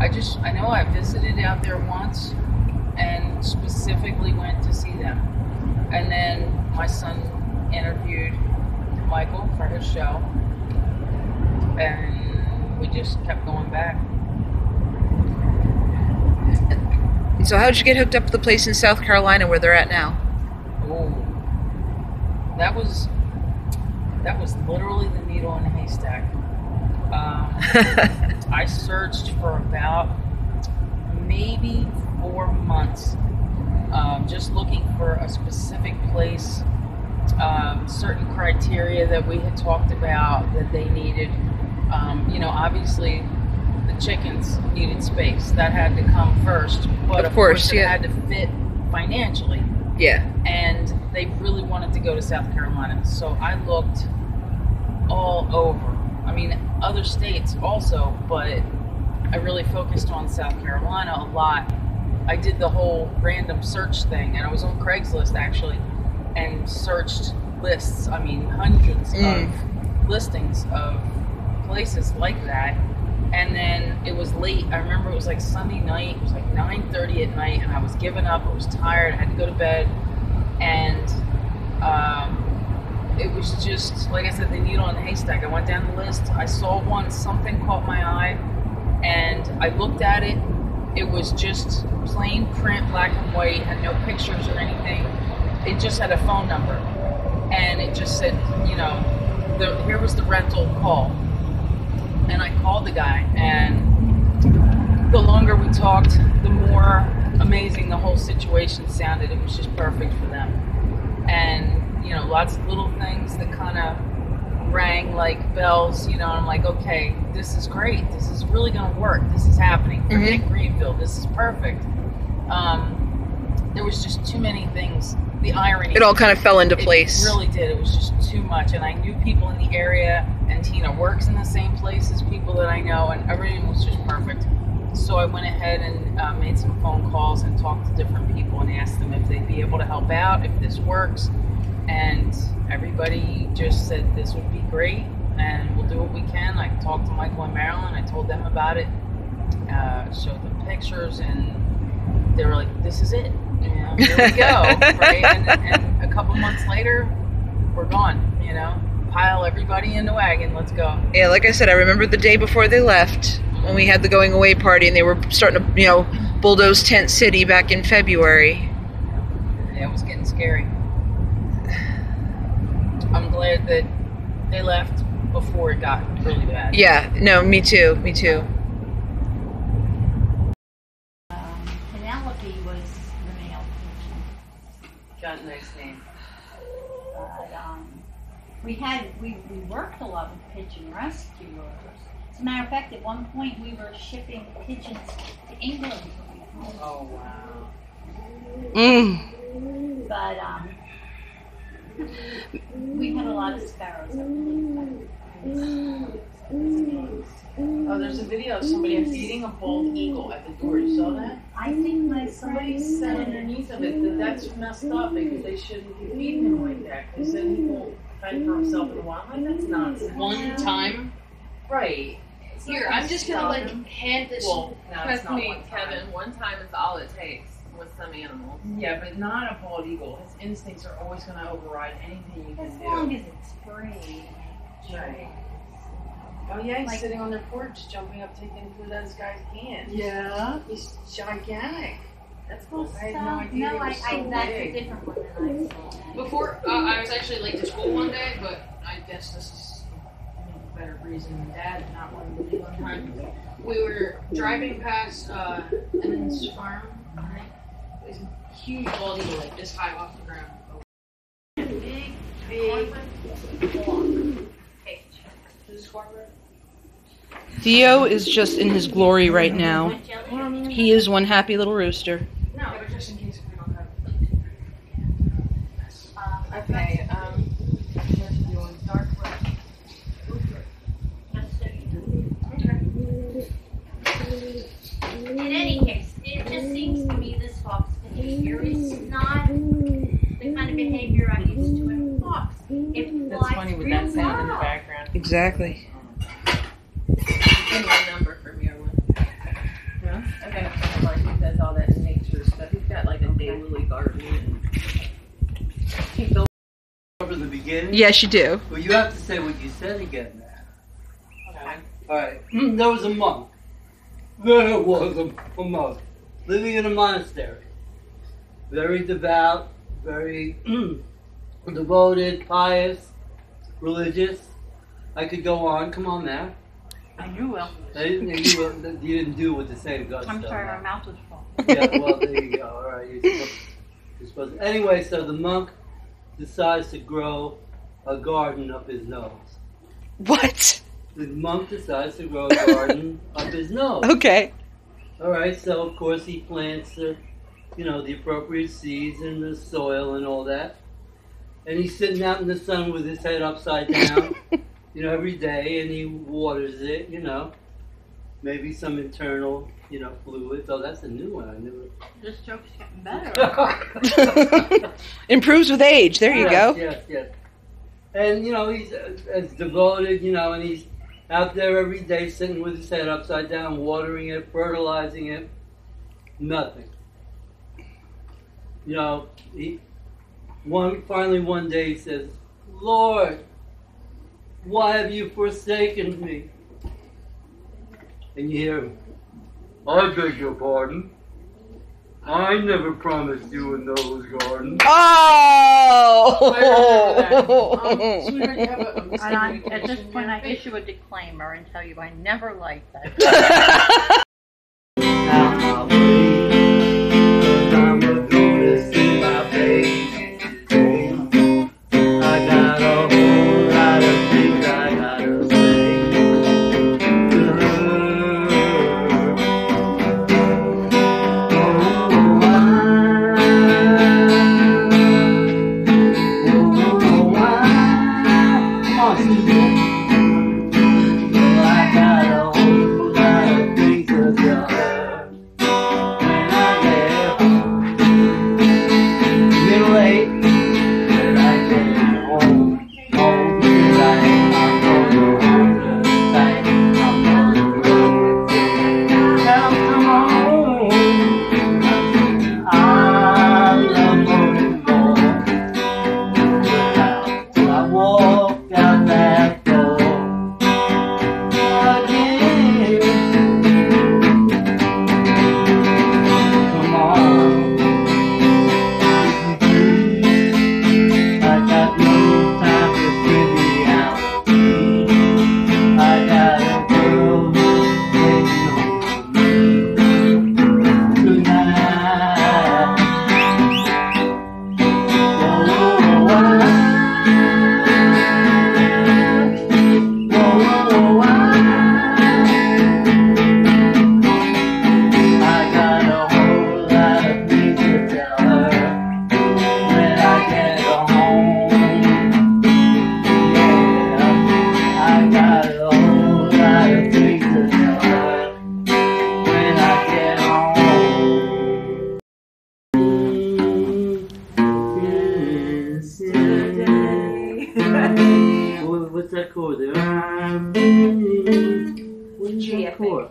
I know I visited out there once and specifically went to see them. And then my son interviewed Michael for his show, and we just kept going back. So how did you get hooked up to the place in South Carolina where they're at now? Oh, that was literally the needle in the haystack. I searched for about maybe 4 months, just looking for a specific place, certain criteria that we had talked about that they needed. Obviously the chickens needed space. That had to come first, but of course it had to fit financially. Yeah. And they really wanted to go to South Carolina. So I looked all over. I mean, other states also, but I really focused on South Carolina a lot. I did the whole random search thing, and I was on Craigslist actually, and searched lists. I mean, hundreds of listings of places like that. And then it was late. I remember it was like Sunday night. It was like 9:30 at night, and I was giving up. I was tired. I had to go to bed. And it was just, like I said, the needle in the haystack. I went down the list. I saw one. Something caught my eye. And I looked at it. It was just plain print, black and white. Had no pictures or anything. It just had a phone number. And it just said, here was the rental call. And I called the guy, and the longer we talked, the more amazing the whole situation sounded. It was just perfect for them. And, lots of little things that kind of rang like bells, and I'm like, okay, this is great. This is really going to work. This is happening. Forget Greenville. This is perfect. There was just too many things. The irony. It all kind of fell into place. It really did. It was just too much. And I knew people in the area, and Tina works in the same place as people that I know, and everything was just perfect. So I went ahead and made some phone calls and talked to different people and asked them if they'd be able to help out, if this works. And everybody just said this would be great, and we'll do what we can. I talked to Michael and Marilyn. I told them about it, showed them pictures, and they were like, this is it. Here we go, right? And a couple months later, we're gone, Pile everybody in the wagon, let's go. Yeah, like I said, I remember the day before they left, when we had the going away party, and they were starting to, bulldoze Tent City back in February. Yeah, it was getting scary. I'm glad that they left before it got really bad. Yeah, no, me too. Penelope was the male pigeon. Got a nice name. We worked a lot with pigeon rescuers. As a matter of fact, at one point we were shipping pigeons to England. Oh wow. But we had a lot of sparrows. Oh, there's a video of somebody feeding a bald eagle at the door. You saw that? I think somebody said underneath of it that that's messed up because they shouldn't be feeding him like that because then he won't fend for himself in the wild. Like, that's nonsense. One time? Right. Here, I'm just gonna hand this. Trust me, Kevin. One time is all it takes with some animals. Yeah, but not a bald eagle. His instincts are always going to override anything you can do. As long as it's free. Right. Oh yeah, he's sitting on their porch, jumping up, taking food out of this guy's hand. Yeah. He's gigantic. That's cool. I had No, that's a different one than I saw. Before, I was actually late to school one day, but I guess this is a better reason than Dad not wanting to leave on time. We were driving past Emmons Farm. There's a huge bald eagle, like this high off the ground. Big. Theo is just in his glory right now. He is one happy little rooster. No, but just in case we don't have. Okay. Dark red. In any case, it just seems to me this fox behavior is not the kind of behavior I'm used to in fox. That's funny with that sound in the background. Exactly. Give me a number for Marilyn. I've got a friend of mine who does all that nature stuff. He's got like a daylily garden. And he built Over the beginning? Yes, you do. Well, you have to say what you said again now. okay. Alright. There was a monk. There was a monk living in a monastery. Very devout, very devoted, pious, religious. I could go on. Come on now. And you will. You didn't do with the same guts. I'm though, sorry, no. my mouth is full. Yeah, well, there you go. All right. You're supposed to. Anyway, so the monk decides to grow a garden up his nose. What? The monk decides to grow a garden up his nose. Okay. All right, so of course he plants the appropriate seeds in the soil and all that. And he's sitting out in the sun with his head upside down, every day, and he waters it, maybe some internal, fluids. Oh, that's a new one. I never. This joke's getting better. Improves with age. There you go. Yes. And, he's as devoted, and he's out there every day sitting with his head upside down, watering it, fertilizing it. Nothing. Finally one day he says, Lord, why have you forsaken me? And you hear him, I beg your pardon. I never promised you a Noah's garden. Oh! Sweetheart, you have a And at this point, I issue a disclaimer and tell you I never liked that. I'll wait, 'cause I'm gonna see my baby. I got a whole lot of things I gotta say. What's that chord there? What's that chord?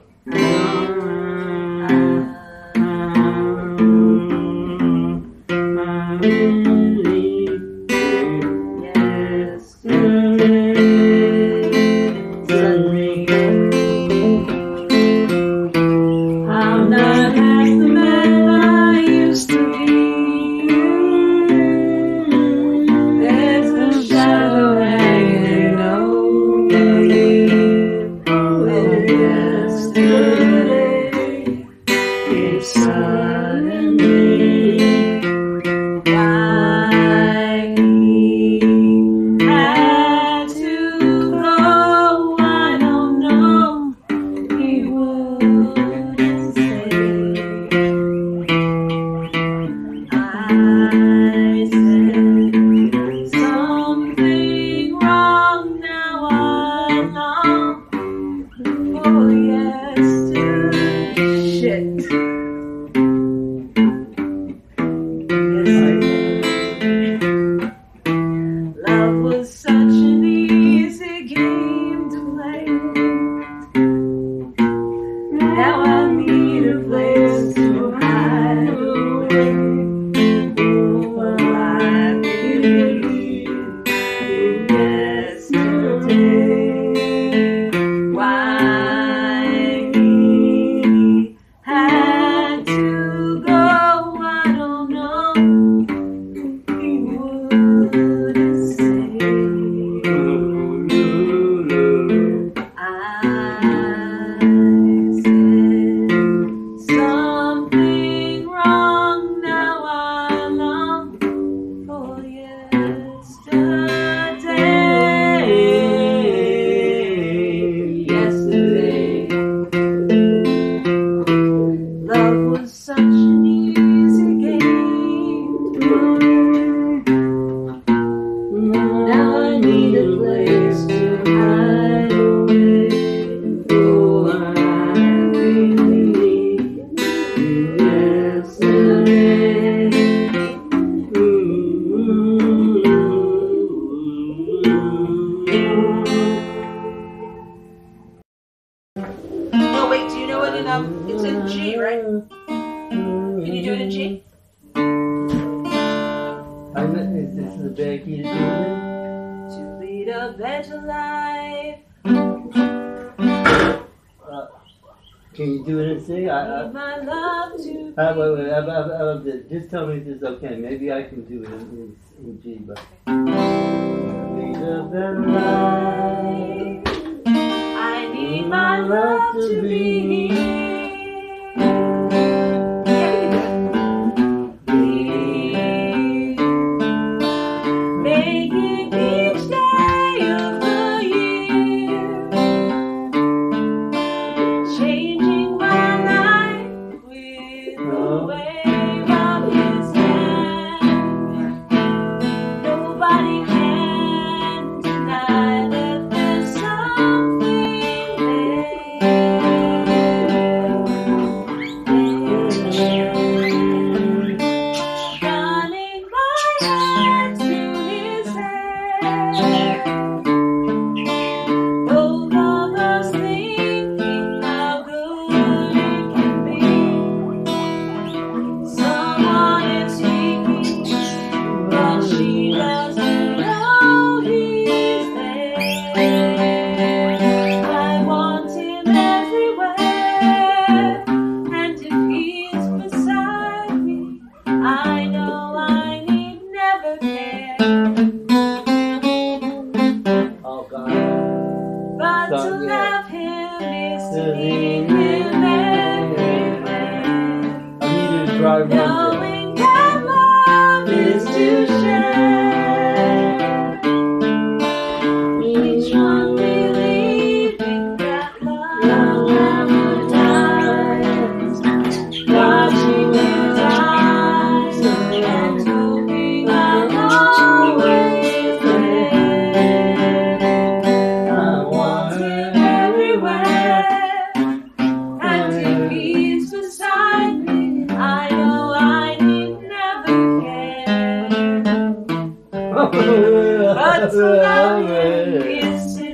Oh wait, do you know it in it's in G, right? Can you do it in G? Is this the bad key to do it? To lead a better life. Can you do it in C? Need my love to be. Wait. Just tell me if this is okay. Maybe I can do it in G, but. Lead a better life. I need my love to be here. Make it each day of the year. Changing my life with the wave of his hand. Nobody can deny that there's something there. Running my head to his head. Both of us thinking how good it can be. Someone is speaking, but she doesn't know he's there. I want him everywhere, and if he's beside me, I know I need never care. Oh, God. But to love him is to need him everywhere. I need you to drive around Knowing that love is to share. Each one believing that love never dies. Watching his eyes and hoping I'm always there. I want him everywhere, and if he's beside me, I know I need never care. But to love him is to